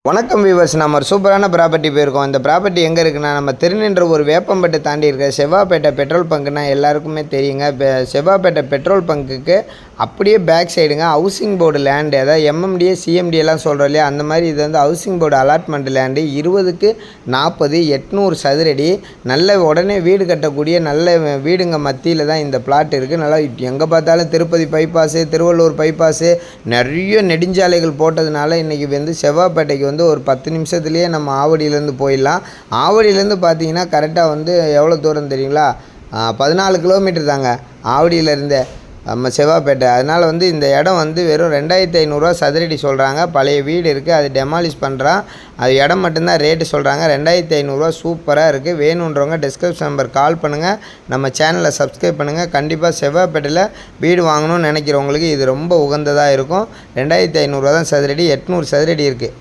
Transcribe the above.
வணக்கம் வியூவர்ஸ், நம்ம ஒரு சூப்பரான ப்ராப்பர்ட்டி போயிருக்கோம். இந்த ப்ராப்பர்ட்டி எங்கே இருக்குன்னா, நம்ம திருநின்ற ஒரு வேப்பம்பட்டு தாண்டி இருக்க செவ்வாப்பேட்டை பெட்ரோல் பங்குனா எல்லாருக்குமே தெரியுங்க. செவ்வாப்பேட்டை பெட்ரோல் பங்குக்கு அப்படியே பேக் சைடுங்க ஹவுசிங் போர்டு லேண்டு, அதாவது எம்எம்டிஏ சிஎம்டி எல்லாம் சொல்கிறோம் இல்லையா, அந்த மாதிரி இது வந்து ஹவுசிங் போர்டு அலாட்மெண்ட் லேண்டு. 20க்கு 40 800 சதுரடி, நல்ல உடனே வீடு கட்டக்கூடிய நல்ல வீடுங்க மத்தியில் தான் இந்த பிளாட் இருக்குது. நல்லா எங்கே பார்த்தாலும் திருப்பதி பைபாஸு, திருவள்ளூர் பைபாஸு, நிறைய நெடுஞ்சாலைகள் போட்டதுனால இன்றைக்கி வந்து செவ்வாப்பேட்டைக்கு வந்து ஒரு 10 நிமிஷத்துலேயே நம்ம ஆவடியிலேருந்து போயிடலாம். ஆவடியிலேருந்து பார்த்தீங்கன்னா கரெக்டாக வந்து எவ்வளோ தூரம் தெரியுங்களா, 14 கிலோமீட்டர் தாங்க ஆவடியிலேருந்து நம்ம செவ்வாப்பேட்டை. அதனால் வந்து இந்த இடம் வந்து வெறும் 2500 சதுரடி சொல்கிறாங்க. பழைய வீடு இருக்குது, அது டெமாலிஷ் பண்ணுறான். அது இடம் மட்டும்தான் ரேட்டு சொல்கிறாங்க. 2500 சூப்பராக இருக்குது. வேணுன்றவங்க டிஸ்கிரிப்ஷன் நம்பர் கால் பண்ணுங்கள், நம்ம சேனலை சப்ஸ்கிரைப் பண்ணுங்கள். கண்டிப்பாக செவ்வாப்பேட்டையில் வீடு வாங்கணும்னு நினைக்கிறவங்களுக்கு இது ரொம்ப உகந்ததாக இருக்கும். 2500 தான் சதுரடி, 800 சதுரடி இருக்குது.